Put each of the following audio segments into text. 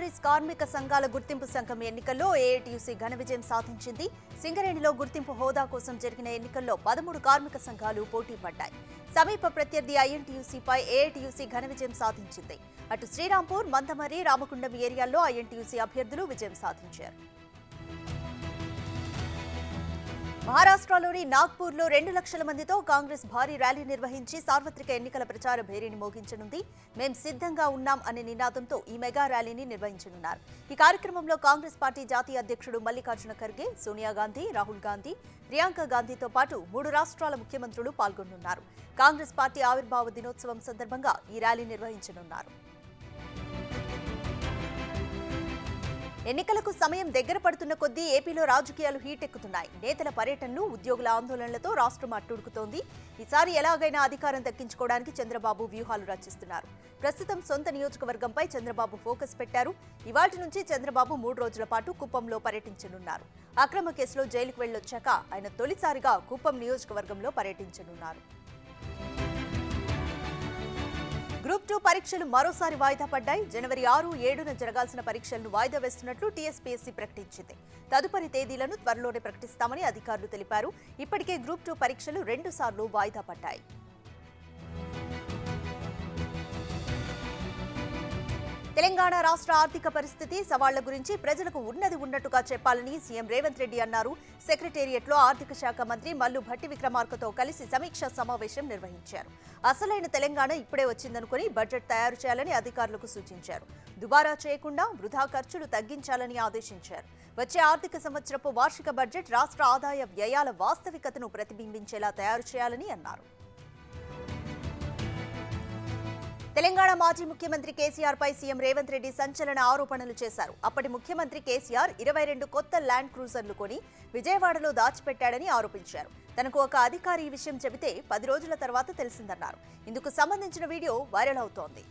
Employees కార్మిక సంఘాల గుర్తింపు సంఘం ఎన్నికల్లో ఏఐటీయూసీ ఘన విజయం సాధించింది. సింగరేణిలో గుర్తింపు హోదా కోసం జరిగిన ఎన్నికల్లో 13 కార్మిక సంఘాలు పోటీ పడ్డాయి. సమీప ప్రత్యర్థి ఐఎన్టీయూసీపై ఏఐటీయూసీ ఘన విజయం సాధించింది. అటు శ్రీరాంపూర్, మందమర్రి, రామగుండం ఏరియాల్లో ఐఎన్టీయూసీ అభ్యర్థులు విజయం సాధించారు. మహారాష్ట్రలోని నాగ్పూర్లో 2 లక్షల మందితో కాంగ్రెస్ భారీ ర్యాలీ నిర్వహించి సార్వత్రిక ఎన్నికల ప్రచార భేరీని మోగించనుంది. మేం సిద్ధంగా ఉన్నాం అనే నినాదంతో ఈ మెగా ర్యాలీని నిర్వహించనున్నారు. ఈ కార్యక్రమంలో కాంగ్రెస్ పార్టీ జాతీయ అధ్యక్షుడు మల్లికార్జున ఖర్గే, సోనియా గాంధీ, రాహుల్ గాంధీ, ప్రియాంక గాంధీతో పాటు 3 రాష్ట్రాల ముఖ్యమంత్రులు పాల్గొనున్నారు. కాంగ్రెస్ పార్టీ ఆవిర్భావ దినోత్సవం సందర్భంగా ఈ ర్యాలీ నిర్వహించనున్నారు. ఎన్నికలకు సమయం దగ్గర పడుతున్న కొద్దీ ఏపీలో రాజకీయాలు హీటెక్కుతున్నాయి. నేతల పర్యటనలు, ఉద్యోగుల ఆందోళనలతో రాష్ట్రం అట్టుడుకుతోంది. ఈసారి ఎలాగైనా అధికారం దక్కించుకోవడానికి చంద్రబాబు వ్యూహాలు రచిస్తున్నారు. ప్రస్తుతం సొంత నియోజకవర్గంపై చంద్రబాబు ఫోకస్ పెట్టారు. ఇవాళ్టి నుంచి చంద్రబాబు 3 రోజుల పాటు కుప్పంలో పర్యటించనున్నారు. అక్రమ కేసులో జైలుకు వెళ్లొచ్చాక ఆయన తొలిసారిగా కుప్పం నియోజకవర్గంలో పర్యటించనున్నారు. గ్రూప్ 2 పరీక్షలు మరోసారి వాయిదా పడ్డాయి. జనవరి 6, 7న జరగాల్సిన పరీక్షలను వాయిదా వేస్తున్నట్లు టీఎస్పీఎస్సీ ప్రకటించింది. తదుపరి తేదీలను త్వరలోనే ప్రకటిస్తామని అధికారులు తెలిపారు. ఇప్పటికే గ్రూప్ 2 పరీక్షలు 2 సార్లు వాయిదా పడ్డాయి. తెలంగాణ రాష్ట్ర ఆర్థిక పరిస్థితి, సవాళ్ల గురించి ప్రజలకు ఉన్నది ఉన్నట్టుగా చెప్పాలని సీఎం రేవంత్ రెడ్డి అన్నారు. సెక్రటేరియట్లో ఆర్థిక శాఖ మంత్రి మల్లు భట్టి విక్రమార్కతో కలిసి సమీక్షా సమావేశం నిర్వహించారు. అసలైన తెలంగాణ ఇప్పుడే వచ్చిందనుకుని బడ్జెట్ తయారు చేయాలని అధికారులకు సూచించారు. దుబారా చేయకుండా వృధా ఖర్చులు తగ్గించాలని ఆదేశించారు. వచ్చే ఆర్థిక సంవత్సరపు వార్షిక బడ్జెట్ రాష్ట్ర ఆదాయ వ్యయాల వాస్తవికతను ప్రతిబింబించేలా తయారు చేయాలని అన్నారు. తెలంగాణ మాజీ ముఖ్యమంత్రి కేసీఆర్ పై సీఎం రేవంత్ రెడ్డి సంచలన ఆరోపణలు చేశారు. అప్పటి ముఖ్యమంత్రి కేసీఆర్ 22 కొత్త ల్యాండ్ క్రూజర్లు కొని విజయవాడలో దాచిపెట్టాడని ఆరోపించారు. తనకు ఒక అధికారి ఈ విషయం చెబితే 10 రోజుల తర్వాత తెలిసిందన్నారు. ఇందుకు సంబంధించిన వీడియో వైరల్ అవుతోంది.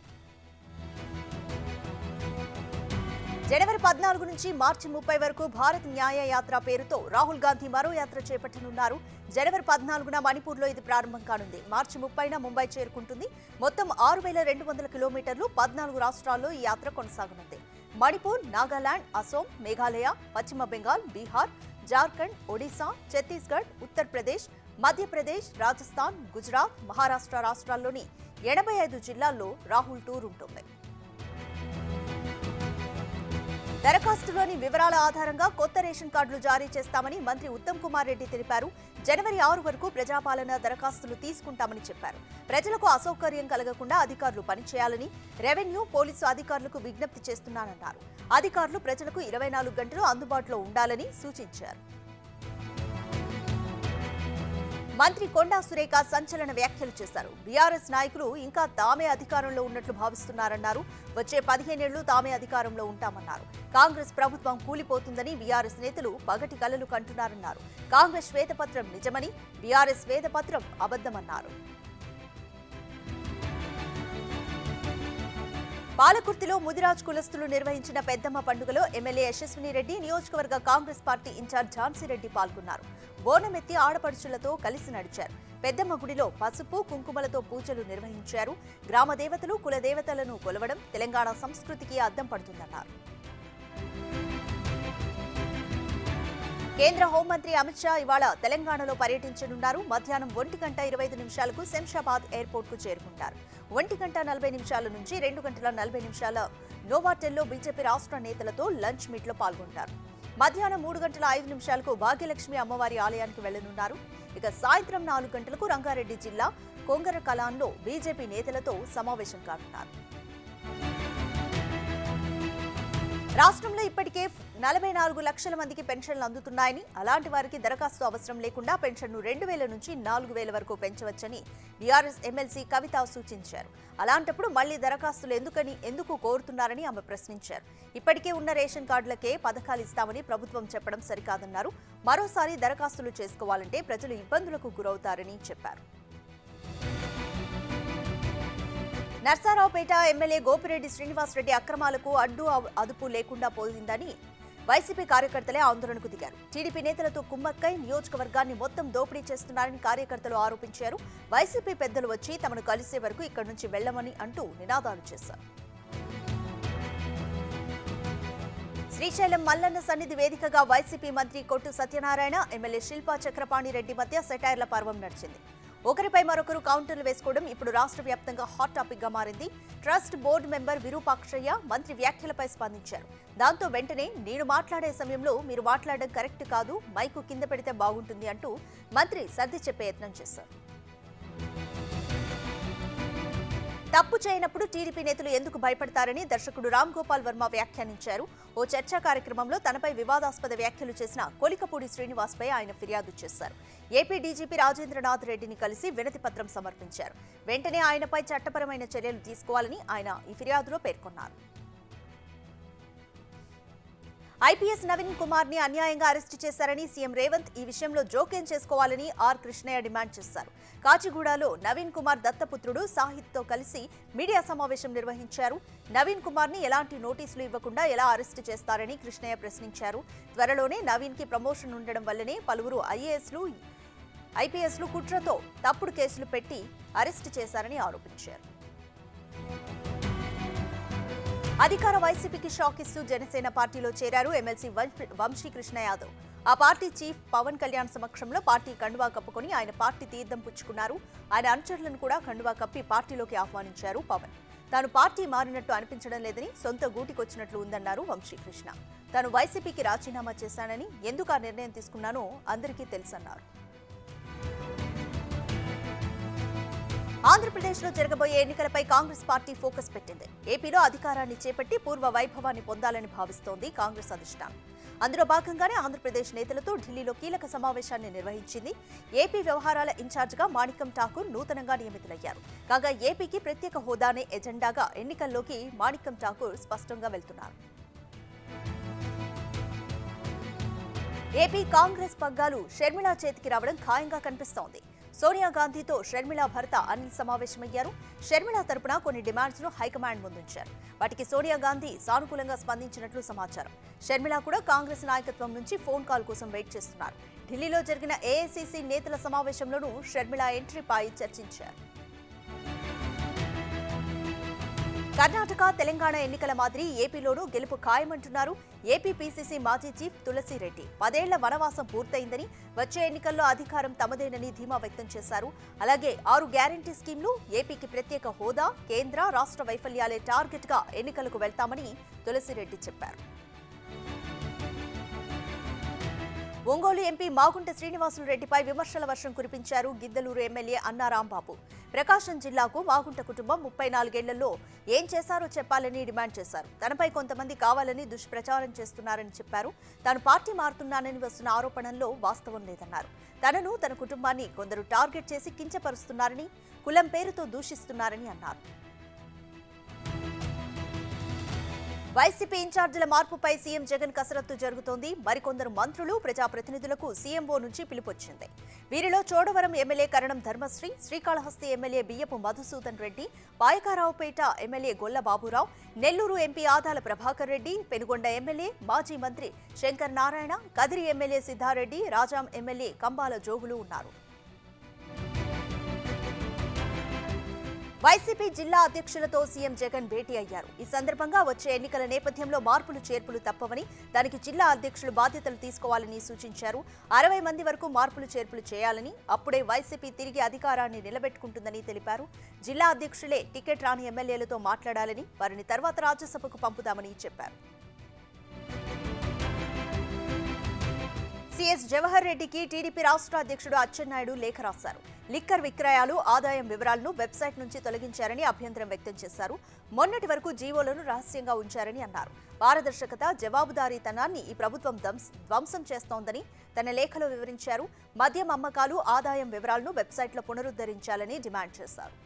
జనవరి 14 నుంచి మార్చి 30 వరకు భారత్ న్యాయ యాత్ర పేరుతో రాహుల్ గాంధీ మరో యాత్ర చేపట్టనున్నారు. జనవరి 14న మణిపూర్లో ఇది ప్రారంభం కానుంది. మార్చి 30న ముంబై చేరుకుంటుంది. మొత్తం 6200 కిలోమీటర్లు 14 రాష్ట్రాల్లో ఈ యాత్ర కొనసాగనుంది. మణిపూర్, నాగాలాండ్, అసోం, మేఘాలయ, పశ్చిమ బెంగాల్, బీహార్, జార్ఖండ్, ఒడిశా, ఛత్తీస్గఢ్, ఉత్తరప్రదేశ్, మధ్యప్రదేశ్, రాజస్థాన్, గుజరాత్, మహారాష్ట్ర రాష్ట్రాల్లోని 85 జిల్లాల్లో రాహుల్ టూర్ ఉంటుంది. దరఖాస్తులోని వివరాల ఆధారంగా కొత్త రేషన్ కార్డులు జారీ చేస్తామని మంత్రి ఉత్తమ్ కుమార్ రెడ్డి తెలిపారు. జనవరి 6 వరకు ప్రజాపాలన దరఖాస్తులు తీసుకుంటామని చెప్పారు. ప్రజలకు అసౌకర్యం కలగకుండా అధికారులు పనిచేయాలని రెవెన్యూ, పోలీసు అధికారులకు విజ్ఞప్తి చేస్తున్నానన్నారు. అధికారులు ప్రజలకు 24 గంటలు అందుబాటులో ఉండాలని సూచించారు. మంత్రి కొండా సురేఖ సంచలన వ్యాఖ్యలు చేశారు. బీఆర్ఎస్ నాయకులు ఇంకా తామే అధికారంలో ఉన్నట్లు భావిస్తున్నారన్నారు. వచ్చే 15 ఏళ్లు తామే అధికారంలో ఉంటామన్నారు. కాంగ్రెస్ ప్రభుత్వం కూలిపోతుందని బీఆర్ఎస్ నేతలు పగటి కలలు కంటున్నారన్నారు. కాంగ్రెస్ శ్వేతపత్రం నిజమని, బీఆర్ఎస్ శ్వేతపత్రం అబద్ధమన్నారు. పాలకుర్తిలో ముదిరాజ్ కులస్తులు నిర్వహించిన పెద్దమ్మ పండుగలో ఎమ్మెల్యే యశస్విని రెడ్డి, నియోజకవర్గ కాంగ్రెస్ పార్టీ ఇన్ఛార్జ్ ఝాన్సీరెడ్డి పాల్గొన్నారు. బోనమెత్తి ఆడపడుచులతో కలిసి నడిచారు. పెద్దమ్మ గుడిలో పసుపు, కుంకుమలతో పూజలు నిర్వహించారు. గ్రామ దేవతలు, కుల దేవతలను కొలవడం తెలంగాణ సంస్కృతికి అద్దం పడుతుందన్నారు. కేంద్ర హోంమంత్రి అమిత్ షా ఇవాళ తెలంగాణలో పర్యటించనున్నారు. మధ్యాహ్నం 1:25 శంషాబాద్ ఎయిర్పోర్ట్ కు చేరుకుంటారు. 1:40 నుంచి 2:40 నోవాటెల్లో బీజేపీ రాష్ట్ర నేతలతో లంచ్ మీట్లో పాల్గొంటారు. మధ్యాహ్నం 3:05 భాగ్యలక్ష్మి అమ్మవారి ఆలయానికి వెళ్లనున్నారు. ఇక సాయంత్రం 4 గంటలకు రంగారెడ్డి జిల్లా కొంగర కలాన్లో బీజేపీ నేతలతో సమావేశం కానున్నారు. రాష్ట్రంలో ఇప్పటికే 44 లక్షల మందికి పెన్షన్లు అందుతున్నాయని, అలాంటి వారికి దరఖాస్తు అవసరం లేకుండా పెన్షన్ను 2000 నుంచి 4000 వరకు పెంచవచ్చని బీఆర్ఎస్ ఎమ్మెల్సీ కవిత సూచించారు. అలాంటప్పుడు మళ్లీ దరఖాస్తులు ఎందుకు కోరుతున్నారని ఆమె ప్రశ్నించారు. ఇప్పటికే ఉన్న రేషన్ కార్డులకే పథకాలు ఇస్తామని ప్రభుత్వం చెప్పడం సరికాదన్నారు. మరోసారి దరఖాస్తులు చేసుకోవాలంటే ప్రజలు ఇబ్బందులకు గురవుతారని చెప్పారు. నర్సారావుపేట ఎమ్మెల్యే గోపిరెడ్డి శ్రీనివాసరెడ్డి అక్రమాలకు అదుపు లేకుండా పోయిందని వైసీపీ కార్యకర్తలే ఆందోళనకు దిగారు. టీడీపీ నేతలతో కుమ్మక్కై నియోజకవర్గాన్ని మొత్తం దోపిడీ చేస్తున్నారని కార్యకర్తలు ఆరోపించారు. వైసీపీ పెద్దలు వచ్చి తమను కలిసే వరకు ఇక్కడి నుంచి వెళ్లమని అంటూ నినాదాలు చేశారు. శ్రీశైలం మల్లన్న సన్నిధి వేదికగా వైసీపీ మంత్రి కొట్టు సత్యనారాయణ, ఎమ్మెల్యే శిల్పా చక్రపాణి రెడ్డి మధ్య సెటైర్ల పర్వం నడిచింది. ఒకరిపై మరొకరు కౌంటర్లు వేసుకోవడం ఇప్పుడు రాష్ట్ర వ్యాప్తంగా హాట్ టాపిక్ గా మారింది. ట్రస్ట్ బోర్డు మెంబర్ విరూపాక్షయ్య మంత్రి వ్యాఖ్యలపై స్పందించారు. దాంతో వెంటనే నేను మాట్లాడే సమయంలో మీరు మాట్లాడడం కరెక్ట్ కాదు, మైకు కింద పెడితే బాగుంటుంది అంటూ మంత్రి సర్ది చెప్పే యత్నం చేశారు. తప్పు చేయనప్పుడు టీడీపీ నేతలు ఎందుకు భయపడతారని దర్శకుడు రామ్ గోపాల్ వర్మ వ్యాఖ్యానించారు. ఓ చర్చా కార్యక్రమంలో తనపై వివాదాస్పద వ్యాఖ్యలు చేసిన కొలికపూడి శ్రీనివాస్పై ఆయన ఫిర్యాదు చేశారు. ఏపీ డీజీపీ రాజేంద్రనాథ్ రెడ్డిని కలిసి వినతి పత్రం సమర్పించారు. వెంటనే ఆయనపై చట్టపరమైన చర్యలు తీసుకోవాలని ఆయన ఈ ఫిర్యాదులో పేర్కొన్నారు. ఐపీఎస్ నవీన్ కుమార్ ని అన్యాయంగా అరెస్టు చేశారని సీఎం రేవంత్ ఈ విషయంలో జోక్యం చేసుకోవాలని ఆర్ కృష్ణయ్య డిమాండ్ చేశారు. కాచిగూడలో నవీన్ కుమార్ దత్తపుత్రుడు సాహిత్ తో కలిసి మీడియా సమావేశం నిర్వహించారు. నవీన్ కుమార్ ని ఎలాంటి నోటీసులు ఇవ్వకుండా ఎలా అరెస్టు చేస్తారని కృష్ణయ్య ప్రశ్నించారు. త్వరలోనే నవీన్ కి ప్రమోషన్ ఉండడం వల్లనే పలువురు ఐపీఎస్లు కుట్రతో తప్పుడు కేసులు పెట్టి అరెస్టు చేశారని ఆరోపించారు. అధికార వైసీపీకి షాక్ ఇస్తూ జనసేన పార్టీలో చేరారు ఎమ్మెల్సీ వంశీకృష్ణ యాదవ్. ఆ పార్టీ చీఫ్ పవన్ కళ్యాణ్ సమక్షంలో పార్టీ కండువా కప్పుకొని ఆయన పార్టీ తీర్థం పుచ్చుకున్నారు. ఆయన అనుచరులను కూడా కండువా కప్పి పార్టీలోకి ఆహ్వానించారు పవన్. తాను పార్టీ మారినట్టు అనిపించడం లేదని, సొంత గూటికొచ్చినట్లు ఉందన్నారు వంశీకృష్ణ. తాను వైసీపీకి రాజీనామా చేశానని, ఎందుకు ఆ నిర్ణయం తీసుకున్నానో అందరికీ తెలుసన్నారు. ఆంధ్రప్రదేశ్లో జరగబోయే ఎన్నికలపై కాంగ్రెస్ పార్టీ ఫోకస్ పెట్టింది. ఏపీలో అధికారాన్ని చేపట్టి పూర్వ వైభవాన్ని పొందాలని భావిస్తోంది కాంగ్రెస్ అధిష్టానం. అందులో భాగంగానే ఆంధ్రప్రదేశ్ నేతలతో ఢిల్లీలో కీలక సమావేశాన్ని నిర్వహించింది. ఏపీ వ్యవహారాల ఇన్ఛార్జిగా మాణిక్యం ఠాకూర్ నూతనంగా నియమితులయ్యారు. కాగా ఏపీకి ప్రత్యేక హోదానే ఎజెండాగా ఎన్నికల్లోకి మాణిక్యం ఠాకూర్ స్పష్టంగా వెళ్తున్నారు. ఏపీ కాంగ్రెస్ పగ్గాలు షర్మిల చేతికి రావడం ఖాయంగా కనిపిస్తోంది. సోనియా గాంధీతో షర్మిల భర్త అనిల్ సమావేశమయ్యారు. షర్మిల తరపున కొన్ని డిమాండ్స్ ను హైకమాండ్ ముందుంచారు. వాటికి సోనియా గాంధీ సానుకూలంగా స్పందించినట్లు సమాచారం. షర్మిల కూడా కాంగ్రెస్ నాయకత్వం నుంచి ఫోన్ కాల్ కోసం వెయిట్ చేస్తున్నారు. ఢిల్లీలో జరిగిన ఏఐసీసీ నేతల సమావేశంలోనూ షర్మిల ఎంట్రీపై చర్చించారు. కర్ణాటక, తెలంగాణ ఎన్నికల మాదిరి ఏపీలోనూ గెలుపు ఖాయమంటున్నారు ఏపీ పీసీసీ మాజీ చీఫ్ తులసిరెడ్డి. 10 ఏళ్ల వనవాసం పూర్తయిందని, వచ్చే ఎన్నికల్లో అధికారం తమదేనని ధీమా వ్యక్తం చేశారు. అలాగే 6 గ్యారంటీ స్కీమ్లు, ఏపీకి ప్రత్యేక హోదా, కేంద్ర రాష్ట్ర వైఫల్యాలే టార్గెట్ గా ఎన్నికలకు వెళ్తామని తులసిరెడ్డి చెప్పారు. ఒంగోలు ఎంపీ మాగుంట శ్రీనివాసులు రెడ్డిపై విమర్శల వర్షం కురిపించారు గిద్దలూరు ఎమ్మెల్యే అన్నా రాంబాబు. ప్రకాశం జిల్లాకు మాగుంట కుటుంబం 34 ఏళ్లలో ఏం చేశారో చెప్పాలని డిమాండ్ చేశారు. తనపై కొంతమంది కావాలని దుష్ప్రచారం చేస్తున్నారని చెప్పారు. తాను పార్టీ మారుతున్నానని వస్తున్న ఆరోపణల్లో వాస్తవం లేదన్నారు. తనను, తన కుటుంబాన్ని కొందరు టార్గెట్ చేసి కించపరుస్తున్నారని, కులం పేరుతో దూషిస్తున్నారని అన్నారు. వైసీపీ ఇన్ఛార్జీల మార్పుపై సీఎం జగన్ కసరత్తు జరుగుతోంది. మరికొందరు మంత్రులు, ప్రజాప్రతినిధులకు సీఎంఓ నుంచి పిలుపొచ్చింది. వీరిలో చోడవరం ఎమ్మెల్యే కరణం ధర్మశ్రీ, శ్రీకాళహస్తి ఎమ్మెల్యే బియ్యపు మధుసూదన్ రెడ్డి, పాయకారావుపేట ఎమ్మెల్యే గొల్ల బాబురావు, నెల్లూరు ఎంపీ ఆదాల ప్రభాకర్ రెడ్డి, పెనుగొండ ఎమ్మెల్యే మాజీ మంత్రి శంకర్ నారాయణ, కదిరి ఎమ్మెల్యే సిద్ధారెడ్డి, రాజాం ఎమ్మెల్యే కంబాల జోగులు ఉన్నారు. వైసీపీ జిల్లా అధ్యక్షులతో సీఎం జగన్ భేటీ అయ్యారు. ఈ సందర్భంగా వచ్చే ఎన్నికల నేపథ్యంలో మార్పులు చేర్పులు తప్పవని, దానికి జిల్లా అధ్యక్షులు బాధ్యతలు తీసుకోవాలని సూచించారు. 60 మంది వరకు మార్పులు చేర్పులు చేయాలని, అప్పుడే వైసీపీ తిరిగి అధికారాన్ని నిలబెట్టుకుంటుందని తెలిపారు. జిల్లా అధ్యక్షులే టికెట్ రాని ఎమ్మెల్యేలతో మాట్లాడాలని, వారిని తర్వాత రాజ్యసభకు పంపుతామని చెప్పారు. సీఎస్ జవహర్ రెడ్డికి టీడీపీ రాష్ట్ర అధ్యక్షుడు అచ్చెన్నాయుడు లేఖ రాశారు. లిక్కర్ విక్రయాలు, ఆదాయం వివరాలను వెబ్సైట్ నుంచి తొలగించారని అభ్యంతరం వ్యక్తం చేశారు. మొన్నటి వరకు జీవోలను రహస్యంగా ఉంచారని అన్నారు. పారదర్శకత, జవాబుదారీతనాన్ని ఈ ప్రభుత్వం ధ్వంసం చేస్తోందని తన లేఖలో వివరించారు. మద్యం అమ్మకాలు, ఆదాయం వివరాలను వెబ్సైట్లో పునరుద్ధరించాలని డిమాండ్ చేశారు.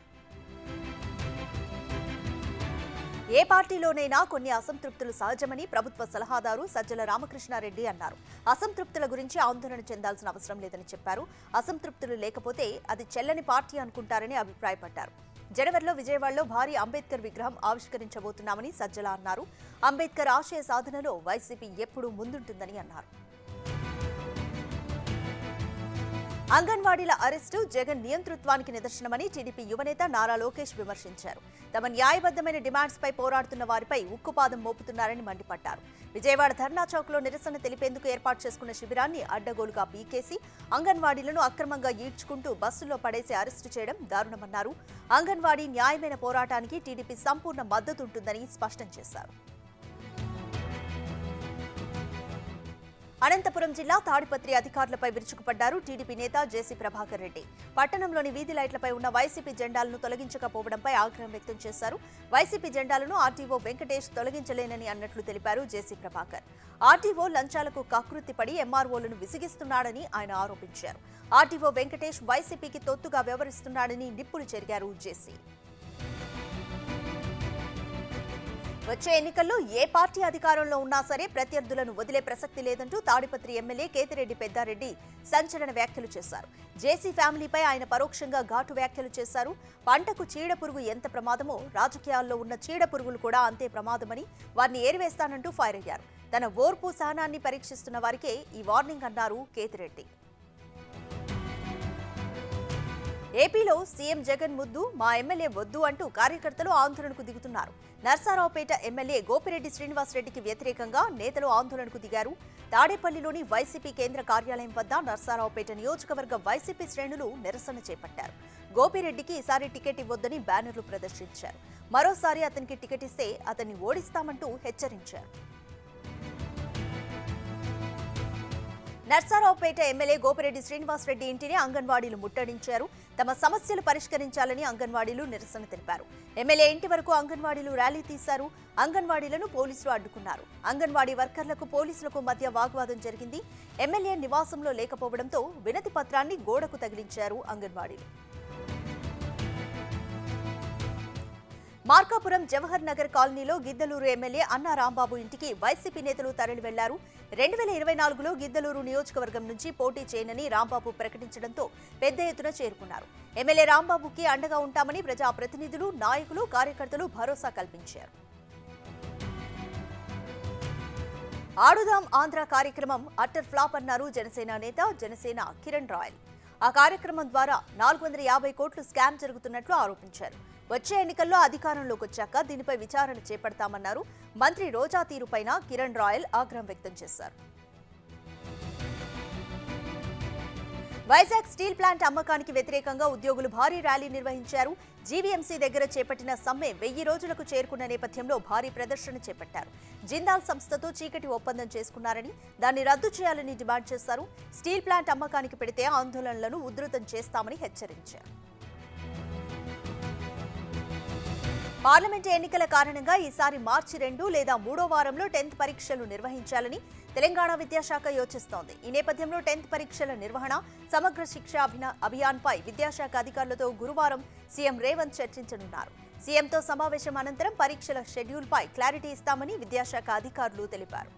ఏ పార్టీలోనైనా కొన్ని అసంతృప్తులు సహజమని ప్రభుత్వ సలహాదారు సజ్జల రామకృష్ణారెడ్డి అన్నారు. అసంతృప్తుల గురించి ఆందోళన చెందాల్సిన అవసరం లేదని చెప్పారు. అసంతృప్తులు లేకపోతే అది చెల్లని పార్టీ అనుకుంటారని అభిప్రాయపడ్డారు. జనవరిలో విజయవాడలో భారీ అంబేద్కర్ విగ్రహం ఆవిష్కరించబోతున్నామని సజ్జల అన్నారు. అంబేద్కర్ ఆశయ సాధనలో వైసీపీ ఎప్పుడూ ముందుంటుందని అన్నారు. అంగన్వాడీల అరెస్టు జగన్ నియంతృత్వానికి నిదర్శనమని టీడీపీ యువనేత నారా లోకేష్ విమర్శించారు. తమ న్యాయబద్ధమైన డిమాండ్స్ పై పోరాడుతున్న వారిపై ఉక్కుపాదం మోపుతున్నారని మండిపడ్డారు. విజయవాడ ధర్నా చౌక్ లో నిరసన తెలిపేందుకు ఏర్పాటు చేసుకున్న శిబిరాన్ని అడ్డగోలుగా పీకేసి అంగన్వాడీలను అక్రమంగా ఈడ్చుకుంటూ బస్సుల్లో పడేసి అరెస్టు చేయడం దారుణమన్నారు. అంగన్వాడీ న్యాయమైన పోరాటానికి టీడీపీ సంపూర్ణ మద్దతుంటుందని స్పష్టం చేశారు. అనంతపురం జిల్లా తాడిపత్రి అధికారులపై విరుచుకుపడ్డారు టీడీపీ నేత జేసీ ప్రభాకర్ రెడ్డి. పట్టణంలోని వీధి లైట్లపై ఉన్న వైసీపీ జెండాలను తొలగించకపోవడంపై ఆగ్రహం వ్యక్తం చేశారు. వైసీపీ జెండాలను ఆర్టీఓ వెంకటేష్ తొలగించలేనని అన్నట్లు తెలిపారు జేసీ ప్రభాకర్. ఆర్టీఓ లంచాలకు కకృతిపడి ఎంఆర్ఓలను విసిగిస్తున్నాడని ఆయన ఆరోపించారు. ఆర్టీఓ వెంకటేష్ వైసీపీకి తొత్తుగా వ్యవహరిస్తున్నాడని నిప్పులు చెరిగారు జేసీ. వచ్చే ఎన్నికల్లో ఏ పార్టీ అధికారంలో ఉన్నా సరే ప్రత్యర్థులను వదిలే ప్రసక్తి లేదంటూ తాడిపత్రి ఎమ్మెల్యే కేతిరెడ్డి పెద్దారెడ్డి సంచలన వ్యాఖ్యలు చేశారు. జేసీ ఫ్యామిలీపై ఆయన పరోక్షంగా ఘాటు వ్యాఖ్యలు చేశారు. పంటకు చీడపురుగు ఎంత ప్రమాదమో రాజకీయాల్లో ఉన్న చీడపురుగులు కూడా అంతే ప్రమాదమని వారిని ఏరివేస్తానంటూ ఫైర్ అయ్యారు. తన ఓర్పు సహనాన్ని పరీక్షిస్తున్న వారికే ఈ వార్నింగ్ అన్నారు కేతిరెడ్డి. ఏపీలో సీఎం జగన్ ముద్దు మా ఎమ్మెల్యే వద్దు అంటూ కార్యకర్తలు ఆందోళనకు దిగుతున్నారు. నర్సారావుపేట ఎమ్మెల్యే గోపిరెడ్డి శ్రీనివాసరెడ్డికి వ్యతిరేకంగా నేతలు ఆందోళనకు దిగారు. తాడేపల్లిలోని వైసీపీ కేంద్ర కార్యాలయం వద్ద నర్సారావుపేట నియోజకవర్గ వైసీపీ శ్రేణులు నిరసన చేపట్టారు. గోపిరెడ్డికి ఈసారి టికెట్ ఇవ్వొద్దని బ్యానర్లు ప్రదర్శించారు. మరోసారి అతనికి టికెట్ ఇస్తే అతన్ని ఓడిస్తామంటూ హెచ్చరించారు. నర్సారావుపేట ఎమ్మెల్యే గోపిరెడ్డి శ్రీనివాసరెడ్డి ఇంటిని అంగన్వాడీలు ముట్టడించారు. తమ సమస్యలు పరిష్కరించాలని అంగన్వాడీలు నిరసన తెలిపారు. ఎమ్మెల్యే ఇంటి వరకు అంగన్వాడీలు ర్యాలీ తీశారు. అంగన్వాడీలను పోలీసులు అడ్డుకున్నారు. అంగన్వాడీ వర్కర్లకు పోలీసులకు మధ్య వాగ్వాదం జరిగింది. ఎమ్మెల్యే నివాసంలో లేకపోవడంతో వినతి పత్రాన్ని గోడకు తగిలించారు అంగన్వాడీలు. మార్కాపురం జవహర్ నగర్ కాలనీలో గిద్దలూరు ఎమ్మెల్యే అన్నా రాంబాబు ఇంటికి వైసీపీ నేతలు తరలి వెళ్లారు. 2024లో గిద్దలూరు నియోజకవర్గం నుంచి పోటీ చేయనని రాంబాబు ప్రకటించడంతో పెద్ద ఎత్తున చేరుకున్నారు. ఎమ్మెల్యే రాంబాబుకి అండగా ఉంటామని ప్రజాప్రతినిధులు, నాయకులు, కార్యకర్తలు భరోసా కల్పించారు. ఆడుదాం ఆంధ్ర కార్యక్రమం అట్టర్ ఫ్లాప్ అన్నారు జనసేన నేత జనసేన కిరణ్ రాయల్. ఆ కార్యక్రమం ద్వారా 450 కోట్లు స్కామ్ జరుగుతున్నట్లు ఆరోపించారు. వచ్చే ఎన్నికల్లో అధికారంలోకి వచ్చాక దీనిపై విచారణ చేపడతామన్నారు. మంత్రి రోజా తీరుపైన కిరణ్ రాయల్ ఆగ్రహం వ్యక్తం చేశారు. వైజాగ్ స్టీల్ ప్లాంట్ అమ్మకానికి వ్యతిరేకంగా ఉద్యోగులు భారీ ర్యాలీ నిర్వహించారు. జీవీఎంసీ దగ్గర చేపట్టిన సమ్మె 1000 రోజులకు చేరుకున్న నేపథ్యంలో భారీ ప్రదర్శన చేపట్టారు. జిందాల్ సంస్థతో చీకటి ఒప్పందం చేసుకున్నారని, దాన్ని రద్దు చేయాలని డిమాండ్ చేశారు. స్టీల్ ప్లాంట్ అమ్మకానికి పెడితే ఆందోళనలను ఉధృతం చేస్తామని హెచ్చరించారు. పార్లమెంటు ఎన్నికల కారణంగా ఈసారి మార్చి 2 లేదా 3వ వారంలో 10th పరీక్షలు నిర్వహించాలని తెలంగాణ విద్యాశాఖ యోచిస్తోంది. ఈ నేపథ్యంలో 10th పరీక్షల నిర్వహణ, సమగ్ర శిక్ష అభియాన్పై విద్యాశాఖ అధికారులతో గురువారం సీఎం రేవంత్ చర్చించనున్నారు. సీఎంతో సమావేశం అనంతరం పరీక్షల షెడ్యూల్పై క్లారిటీ ఇస్తామని విద్యాశాఖ అధికారులు తెలిపారు.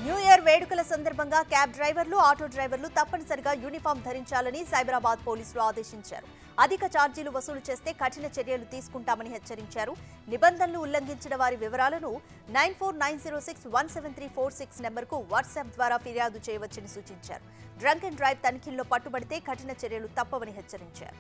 న్యూ ఇయర్ వేడుకల సందర్భంగా క్యాబ్ డ్రైవర్లు, ఆటో డ్రైవర్లు తప్పనిసరిగా యూనిఫామ్ ధరించాలని సైబరాబాద్ పోలీసులు ఆదేశించారు. అధిక ఛార్జీలు వసూలు చేస్తే కఠిన చర్యలు తీసుకుంటామని హెచ్చరించారు. నిబంధనలు ఉల్లంఘించిన వారి వివరాలను 9490617346 నెంబర్కు వాట్సాప్ ద్వారా ఫిర్యాదు చేయవచ్చని సూచించారు. డ్రంక్ అండ్ డ్రైవ్ తనిఖీల్లో పట్టుబడితే కఠిన చర్యలు తప్పవని హెచ్చరించారు.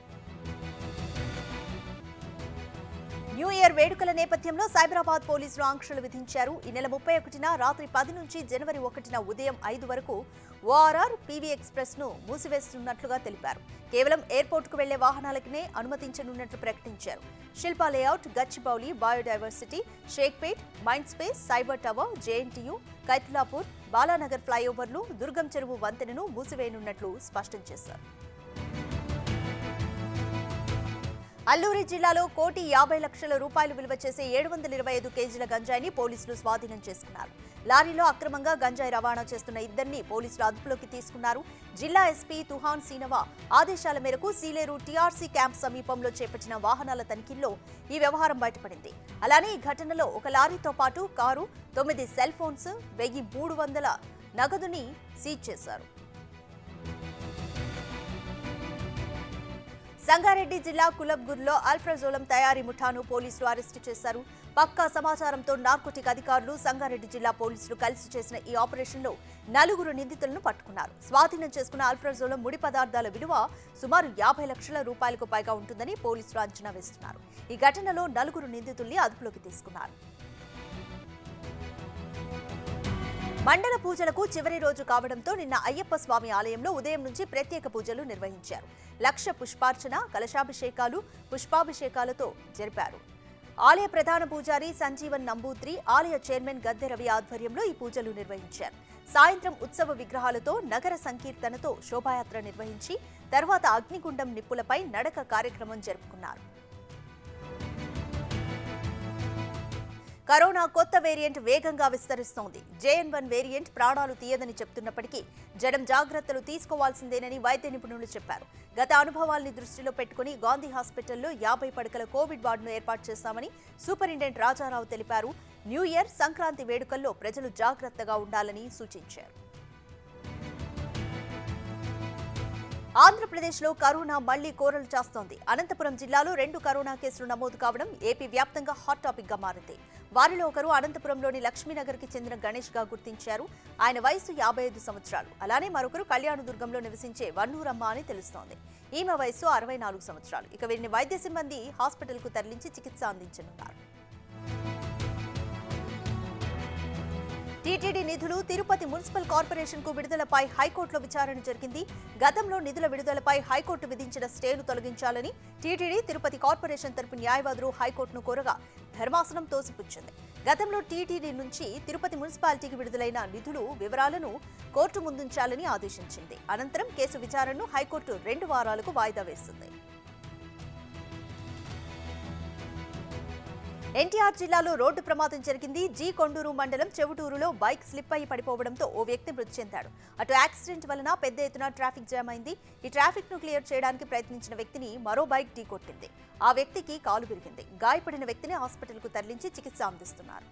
న్యూ ఇయర్ వేడుకల నేపథ్యంలో సైబరాబాద్ పోలీసులు ఆంక్షలు విధించారు. ఈ నెల 31న రాత్రి 10 నుంచి జనవరి 1న ఉదయం 5 వరకు ఓఆర్ఆర్, పీవీ ఎక్స్ప్రెస్ ను మూసివేస్తున్నట్లుగా తెలిపారు. కేవలం ఎయిర్పోర్టుకు వెళ్లే వాహనాలకినే అనుమతించనున్నట్లు ప్రకటించారు. Shilpa layout, Gachibowli, biodiversity, Shaikpet, mind space, cyber tower, JNTU, Kaithalapur, Balanagar ఫ్లైఓవర్లు, దుర్గం చెరువు వంతెనను మూసివేయనున్నట్లు స్పష్టం చేశారు. అల్లూరి జిల్లాలో 1,50,00,000 రూపాయలు విలువ చేసే 725 కేజీల గంజాయిని పోలీసులు స్వాధీనం చేసుకున్నారు. లారీలో అక్రమంగా గంజాయి రవాణా చేస్తున్న ఇద్దరిని పోలీసులు అదుపులోకి తీసుకున్నారు. జిల్లా ఎస్పీ తుహాన్ సీనవా ఆదేశాల మేరకు సీలేరు టీఆర్సీ క్యాంప్ సమీపంలో చేపట్టిన వాహనాల తనిఖీల్లో ఈ వ్యవహారం బయటపడింది. అలానే ఈ ఘటనలో ఒక లారీతో పాటు కారు, 9 సెల్ ఫోన్స్, 1,300 నగదుని సీజ్ చేశారు. సంగారెడ్డి జిల్లా కులబ్గూర్లో అల్ఫ్రాజోలం తయారీ ముఠాను పోలీసులు అరెస్టు చేశారు. పక్కా సమాచారంతో నార్కోటిక్ అధికారులు సంగారెడ్డి జిల్లా పోలీసులు కలిసి చేసిన ఈ ఆపరేషన్లో 4 నిందితులను పట్టుకున్నారు. స్వాధీనం చేసుకున్న అల్ఫ్రాజోలం ముడి పదార్థాల విలువ సుమారు 50 లక్షల రూపాయలకు పైగా ఉంటుందని పోలీసులు అంచనా వేస్తున్నారు. ఈ ఘటనలో 4 నిందితుల్ని అదుపులోకి తీసుకున్నారు. మండల పూజలకు చివరి రోజు కావడంతో నిన్న అయ్యప్ప స్వామి ఆలయంలో ఉదయం నుంచి ప్రత్యేక పూజలు నిర్వహించారు. లక్ష పుష్పార్చన, కలశాభిషేకాలు, పుష్పాభిషేకాలతో జరిపారు. ఆలయ ప్రధాన పూజారి సంజీవన్ నంబూద్రి, ఆలయ చైర్మన్ గద్దె రవి ఆధ్వర్యంలో ఈ పూజలు నిర్వహించారు. సాయంత్రం ఉత్సవ విగ్రహాలతో నగర సంకీర్తనతో శోభాయాత్ర నిర్వహించి తర్వాత అగ్నిగుండం నిప్పులపై నడక కార్యక్రమం జరుపుకున్నారు. కరోనా కొత్త వేరియంట్ వేగంగా విస్తరిస్తోంది. JN1 వేరియంట్ ప్రాణాలు తీయదని చెప్తున్నప్పటికీ జనం జాగ్రత్తలు తీసుకోవాల్సిందేనని వైద్య నిపుణులు చెప్పారు. గత అనుభవాల్ని దృష్టిలో పెట్టుకుని గాంధీ హాస్పిటల్లో 50 పడకల కోవిడ్ వార్డును ఏర్పాటు చేశామని సూపరింటెండెంట్ రాజారావు తెలిపారు. న్యూ ఇయర్, సంక్రాంతి వేడుకల్లో ప్రజలు జాగ్రత్తగా ఉండాలని సూచించారు. ఆంధ్రప్రదేశ్లో కరోనా మళ్లీ కోరలు చాస్తోంది. అనంతపురం జిల్లాలో 2 కరోనా కేసులు నమోదు కావడం ఏపీ వ్యాప్తంగా హాట్ టాపిక్ గా మారింది. వారిలో ఒకరు అనంతపురంలోని లక్ష్మీనగర్కి చెందిన గణేష్ గా గుర్తించారు. ఆయన వయసు 55 సంవత్సరాలు. అలానే మరొకరు కళ్యాణదుర్గంలో నివసించే వన్నూరమ్మ అని తెలుస్తోంది. ఈమె వయసు 64 సంవత్సరాలు. ఇక వీరిని వైద్య సిబ్బంది హాస్పిటల్కు తరలించి చికిత్స అందించనున్నారు. టీటీడీ నిధులు తిరుపతి మున్సిపల్ కార్పొరేషన్ కు విడుదలపై హైకోర్టులో విచారణ జరిగింది. గతంలో నిధుల విడుదలపై హైకోర్టు విధించిన స్టేను తొలగించాలని టీటీడీ తిరుపతి కార్పొరేషన్ తరపు న్యాయవాదులు హైకోర్టును కోరగా ధర్మాసనం తోసిపుచ్చింది. గతంలో టీటీడీ నుంచి తిరుపతి మున్సిపాలిటీకి విడుదలైన నిధులు వివరాలను కోర్టు ముందుంచాలని ఆదేశించింది. అనంతరం కేసు విచారణను హైకోర్టు 2 వారాలకు వాయిదా వేసింది. ఎన్టీఆర్ జిల్లాలో రోడ్డు ప్రమాదం జరిగింది. కొండూరు మండలం చెవుటూరులో బైక్ స్లిప్ అయి పడిపోవడంతో ఓ వ్యక్తి మృతి చెందాడు. అటు యాక్సిడెంట్ వలన పెద్ద ఎత్తున ట్రాఫిక్ జామ్ అయింది. ఈ ట్రాఫిక్ ను క్లియర్ చేయడానికి ప్రయత్నించిన వ్యక్తిని మరో బైక్ ఢీకొట్టింది. ఆ వ్యక్తికి కాలు విరిగింది. గాయపడిన వ్యక్తిని హాస్పిటల్కు తరలించి చికిత్స అందిస్తున్నారు.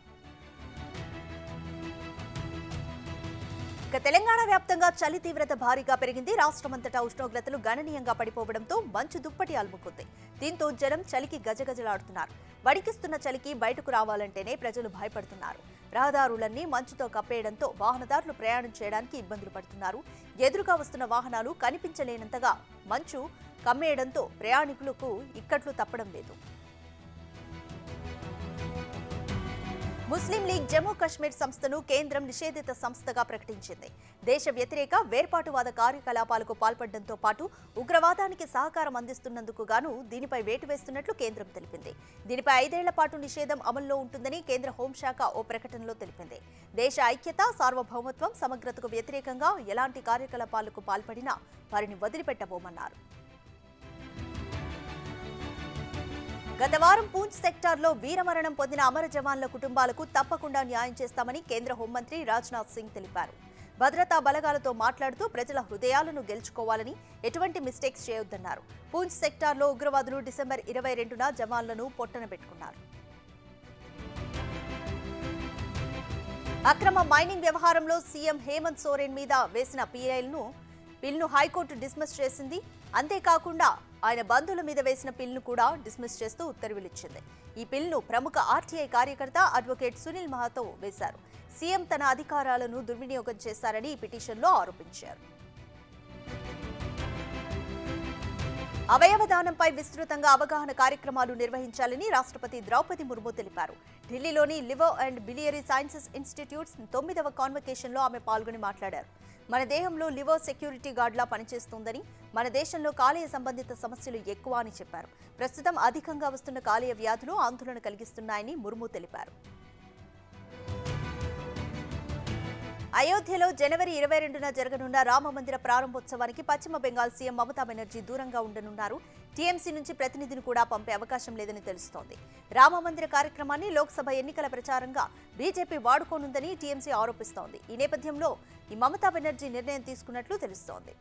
తెలంగాణ వ్యాప్తంగా చలి తీవ్రత భారీగా పెరిగింది. రాష్ట్రమంతటా ఉష్ణోగ్రతలు గణనీయంగా పడిపోవడంతో మంచు దుప్పటి అలుముకుంది. దీంతో జనం చలికి గజగజలాడుతున్నారు. వడికిస్తున్న చలికి బయటకు రావాలంటేనే ప్రజలు భయపడుతున్నారు. రహదారులన్నీ మంచుతో కప్పేయడంతో వాహనదారులు ప్రయాణం చేయడానికి ఇబ్బందులు పడుతున్నారు. ఎదురుగా వస్తున్న వాహనాలు కనిపించలేనంతగా మంచు కమ్మేయడంతో ప్రయాణికులకు ఇక్కట్లు తప్పడం లేదు. ముస్లిం లీగ్ జమ్మూ కశ్మీర్ సంస్థను కేంద్రం నిషేధిత సంస్థగా ప్రకటించింది. దేశ వ్యతిరేక వేర్పాటువాద కార్యకలాపాలకు పాల్పడడంతో పాటు ఉగ్రవాదానికి సహకారం అందిస్తున్నందుకు గాను దీనిపై వేటు వేస్తున్నట్లు కేంద్రం తెలిపింది. దీనిపై 5 ఏళ్ల పాటు నిషేధం అమల్లో ఉంటుందని కేంద్ర హోంశాఖ ఓ ప్రకటనలో తెలిపింది. దేశ ఐక్యత, సార్వభౌమత్వం, సమగ్రతకు వ్యతిరేకంగా ఎలాంటి కార్యకలాపాలకు పాల్పడినా వారిని వదిలిపెట్టబోమన్నారు. గత వారం పూంచ్ సెక్టార్లో వీరమరణం పొందిన అమర జవాన్ల కుటుంబాలకు తప్పకుండా న్యాయం చేస్తామని కేంద్ర హోంమంత్రి రాజ్నాథ్ సింగ్ తెలిపారు. భద్రతా బలగాలతో మాట్లాడుతూ ప్రజల హృదయాలను గెలుచుకోవాలని, ఎటువంటి మిస్టేక్స్ చేయొద్దన్నారు. పూంచ్ సెక్టార్లో ఉగ్రవాదులు డిసెంబర్ 22న జవాన్లను పొట్టన పెట్టుకున్నారు. అక్రమ మైనింగ్ వ్యవహారంలో సీఎం హేమంత్ సోరెన్ మీద వేసిన పిల్ను హైకోర్టు డిస్మిస్ చేసింది. అంతేకాకుండా ఆయన బంధువుల మీద వేసిన పిల్ను కూడా డిస్మిస్ చేస్తూ ఉత్తర్వులిచ్చింది. ఈ పిల్ను ప్రముఖ ఆర్టీఐ కార్యకర్త అడ్వకేట్ సునీల్ మహాతో వేశారు. సీఎం తన అధికారాలను దుర్వినియోగం చేశారని ఈ పిటిషన్లో ఆరోపించారు. అవయవదానంపై విస్తృతంగా అవగాహన కార్యక్రమాలు నిర్వహించాలని రాష్ట్రపతి ద్రౌపది ముర్ము తెలిపారు. ఢిల్లీలోని liver and biliary sciences institutes 9వ కాన్వకేషన్లో ఆమె పాల్గొని మాట్లాడారు. మన దేహంలో లివర్ సెక్యూరిటీ గార్డ్లా పనిచేస్తుందని, మన దేశంలో కాలేయ సంబంధిత సమస్యలు ఎక్కువ అని చెప్పారు. ప్రస్తుతం అధికంగా వస్తున్న కాలేయ వ్యాధులు ఆందోళన కలిగిస్తున్నాయని ముర్ము తెలిపారు. అయోధ్యలో జనవరి 22న జరగనున్న రామమందిర ప్రారంభోత్సవానికి పశ్చిమ బెంగాల్ సీఎం మమతా బెనర్జీ దూరంగా ఉండనున్నారు. టీఎంసీ నుంచి ప్రతినిధిని కూడా పంపే అవకాశం లేదని తెలుస్తోంది. రామమందిర కార్యక్రమాన్ని లోక్సభ ఎన్నికల ప్రచారంగా బీజేపీ వాడుకోనుందని టీఎంసీ ఆరోపిస్తోంది. ఈ నేపథ్యంలో ఈ మమతా బెనర్జీ నిర్ణయం తీసుకున్నట్లు తెలుస్తోంది.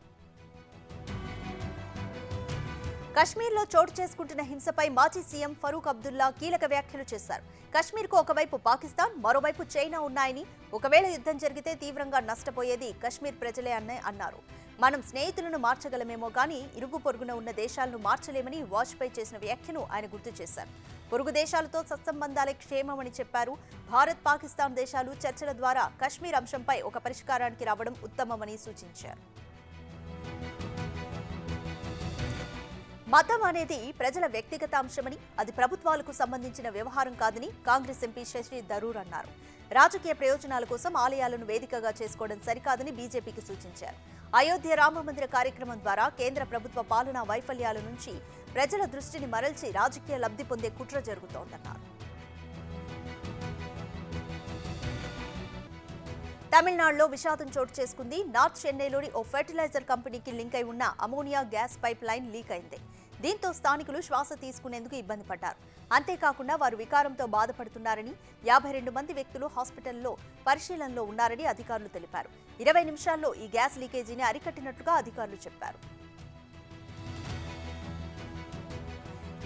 కశ్మీర్లో చోటు చేసుకుంటున్న హింసపై మాజీ సీఎం ఫరూక్ అబ్దుల్లా కీలక వ్యాఖ్యలు చేశారు. కశ్మీర్కు ఒకవైపు పాకిస్తాన్, మరోవైపు చైనా ఉన్నాయని, ఒకవేళ యుద్ధం జరిగితే తీవ్రంగా నష్టపోయేది కశ్మీర్ ప్రజలే అన్నారు. మనం స్నేహితులను మార్చగలమేమో కానీ ఇరుగు పొరుగున ఉన్న దేశాలను మార్చలేమని వాజ్పేయి చేసిన వ్యాఖ్యను ఆయన గుర్తు చేశారు. పొరుగు దేశాలతో సత్సంబంధాలే క్షేమమని చెప్పారు. భారత్, పాకిస్తాన్ దేశాలు చర్చల ద్వారా కశ్మీర్ అంశంపై ఒక పరిష్కారానికి రావడం ఉత్తమమని సూచించారు. మతం అనేది ప్రజల వ్యక్తిగత అంశమని, అది ప్రభుత్వాలకు సంబంధించిన వ్యవహారం కాదని కాంగ్రెస్ ఎంపీ శశి థరూర్ అన్నారు. రాజకీయ ప్రయోజనాల కోసం ఆలయాలను వేదికగా చేసుకోవడం సరికాదని బీజేపీకి సూచించారు. అయోధ్య రామమందిర కార్యక్రమం ద్వారా కేంద్ర ప్రభుత్వ పాలనా వైఫల్యాల నుంచి ప్రజల దృష్టిని మరల్చి రాజకీయ లబ్ధి పొందే కుట్ర జరుగుతోందన్నారు. తమిళనాడులో విషాదం చోటు చేసుకుంది. నార్త్ చెన్నైలోని ఓ ఫెర్టిలైజర్ కంపెనీకి లింక్ అయి ఉన్న ammonia gas pipe line leak అయింది. దీంతో స్థానికులు శ్వాస తీసుకునేందుకు ఇబ్బంది పడ్డారు. అంతేకాకుండా వారు వికారంతో బాధపడుతున్నారని, 52 మంది వ్యక్తులు హాస్పిటల్లో పరిశీలనలో ఉన్నారని అధికారులు తెలిపారు. 20 నిమిషాల్లో ఈ గ్యాస్ లీకేజీని అరికట్టినట్లుగా అధికారులు చెప్పారు.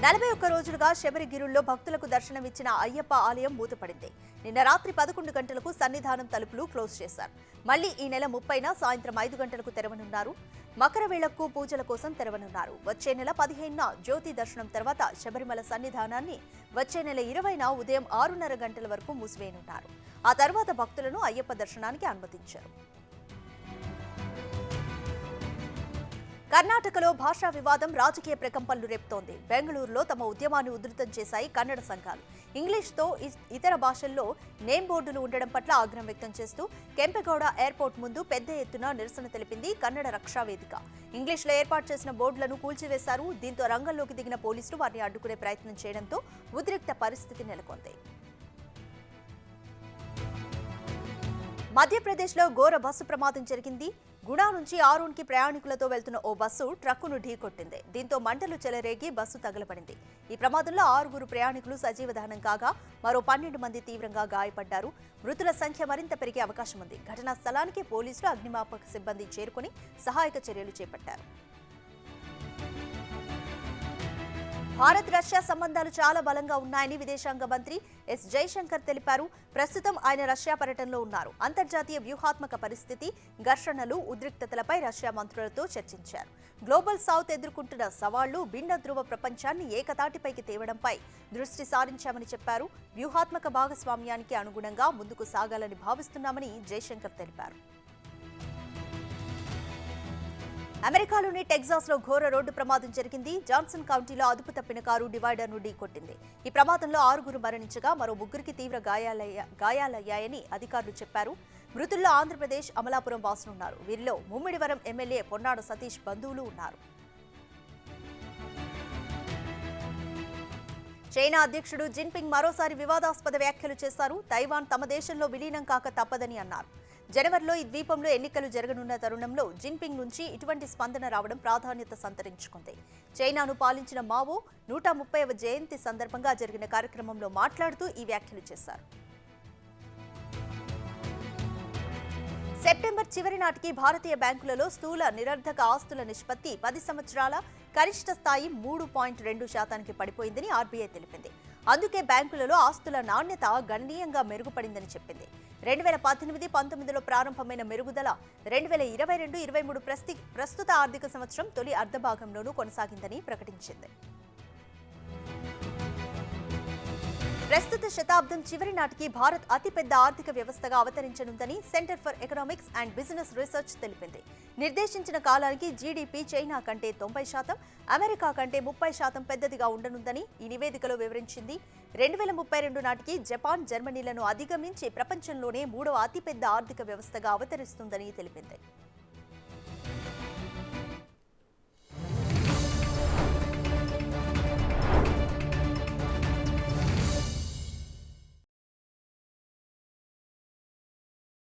41 రోజులుగా శబరిగిరుల్లో భక్తులకు దర్శనమిచ్చిన అయ్యప్ప ఆలయం మూతపడింది. నిన్న రాత్రి 11 గంటలకు సన్నిధానం తలుపులు క్లోజ్ చేశారు. మళ్లీ ఈ నెల 30న సాయంత్రం 5 గంటలకు తెరవనున్నారు. మకర వేళకు పూజల కోసం తెరవనున్నారు. వచ్చే నెల 15న జ్యోతి దర్శనం తర్వాత శబరిమల సన్నిధానాన్ని వచ్చే నెల 20న ఉదయం 6:30 గంటల వరకు మూసివేయనున్నారు. ఆ తర్వాత భక్తులను అయ్యప్ప దర్శనానికి అనుమతించారు. కర్ణాటకలో భాషా వివాదం రాజకీయ ప్రకంపనలు రేపుతోంది. బెంగళూరులో తమ ఉద్యమాన్ని ఉధృతం చేశాయి కన్నడ సంఘాలు. ఇంగ్లీష్తో ఇతర భాషల్లో నేమ్ బోర్డులు ఉండడం పట్ల ఆగ్రహం వ్యక్తం చేస్తూ కెంపెగౌడ ఎయిర్పోర్ట్ ముందు పెద్ద ఎత్తున నిరసన తెలిపింది కన్నడ రక్షా వేదిక. ఇంగ్లీష్లో ఏర్పాటు చేసిన బోర్డులను కూల్చివేశారు. దీంతో రంగంలోకి దిగిన పోలీసులు వారిని అడ్డుకునే ప్రయత్నం చేయడంతో ఉద్రిక్త పరిస్థితి నెలకొంది. మధ్యప్రదేశ్లో ఘోర బస్సు ప్రమాదం జరిగింది. గుడా నుంచి ఆరూన్కి ప్రయాణికులతో వెళ్తున్న ఓ బస్సు ట్రక్కును ఢీకొట్టింది. దీంతో మంటలు చెలరేగి బస్సు తగలబడింది. ఈ ప్రమాదంలో 6 ప్రయాణికులు సజీవదహనం కాగా మరో 12 మంది తీవ్రంగా గాయపడ్డారు. మృతుల సంఖ్య మరింత పెరిగే అవకాశం ఉంది. ఘటనా స్థలానికి పోలీసులు, అగ్నిమాపక సిబ్బంది చేరుకుని సహాయక చర్యలు చేపట్టారు. భారత్ రష్యా సంబంధాలు చాలా బలంగా ఉన్నాయని విదేశాంగ మంత్రి ఎస్ జైశంకర్ తెలిపారు. ప్రస్తుతం ఆయన రష్యా పర్యటనలో ఉన్నారు. అంతర్జాతీయ వ్యూహాత్మక పరిస్థితి, ఘర్షణలు, ఉద్రిక్తతలపై రష్యా మంత్రులతో చర్చించారు. గ్లోబల్ సౌత్ ఎదుర్కొంటున్న సవాళ్లు, భిన్న ధృవ ప్రపంచాన్ని ఏకతాటిపైకి తేవడంపై దృష్టి సారించామని చెప్పారు. వ్యూహాత్మక భాగస్వామ్యానికి అనుగుణంగా ముందుకు సాగాలని భావిస్తున్నామని జైశంకర్ తెలిపారు. అమెరికాలోని టెక్సాస్లో ఘోర రోడ్డు ప్రమాదం జరిగింది. జాన్సన్ కౌంటీలో అదుపు తప్పిన కారు డివైడర్ను ఢీకొట్టింది. ఈ ప్రమాదంలో 6 మరణించగా మరో 3కి తీవ్ర గాయాలయ్యాయని అధికారులు చెప్పారు. మృతుల్లో ఆంధ్రప్రదేశ్, అమలాపురం వాసులున్నారు. వీరిలో ముమ్మిడివరం ఎమ్మెల్యే పొన్నాడ సతీష్ బంధువులు ఉన్నారు. చైనా అధ్యక్షుడు జిన్పింగ్ మరోసారి వివాదాస్పద వ్యాఖ్యలు చేశారు. తైవాన్ తమ దేశంలో విలీనం కాక తప్పదని అన్నారు. జనవరిలో ఈ ద్వీపంలో ఎన్నికలు జరగనున్న తరుణంలో జిన్పింగ్ నుంచి ఇటువంటి స్పందన రావడం ప్రాధాన్యత సంతరించుకుంది. చైనాను పాలించిన మావో 130వ జయంతి సందర్భంగా జరిగిన కార్యక్రమంలో మాట్లాడుతూ ఈ వ్యాఖ్యలు చేశారు. సెప్టెంబర్ చివరి నాటికి భారతీయ బ్యాంకులలో స్థూల నిరర్ధక ఆస్తుల నిష్పత్తి 10 సంవత్సరాల కనిష్ట స్థాయి 3.2% పడిపోయిందని ఆర్బీఐ తెలిపింది. అందుకే బ్యాంకులలో ఆస్తుల నాణ్యత గణనీయంగా మెరుగుపడిందని చెప్పింది. 2018-19లో ప్రారంభమైన మెరుగుదల 2022-23 ప్రస్తుత ఆర్థిక సంవత్సరం తొలి అర్ధభాగంలోనూ కొనసాగిందని ప్రకటించింది. ప్రస్తుత శతాబ్దం చివరి నాటికి భారత్ అతిపెద్ద ఆర్థిక వ్యవస్థగా అవతరించనుందని centre for economics and business research తెలిపింది. నిర్దేశించిన కాలానికి జీడీపీ చైనా కంటే 90%, అమెరికా కంటే 30% పెద్దదిగా ఉండనుందని ఈ నివేదికలో వివరించింది. 2032 నాటికి జపాన్, జర్మనీలను అధిగమించి ప్రపంచంలోనే 3వ అతిపెద్ద ఆర్థిక వ్యవస్థగా అవతరిస్తుందని తెలిపింది.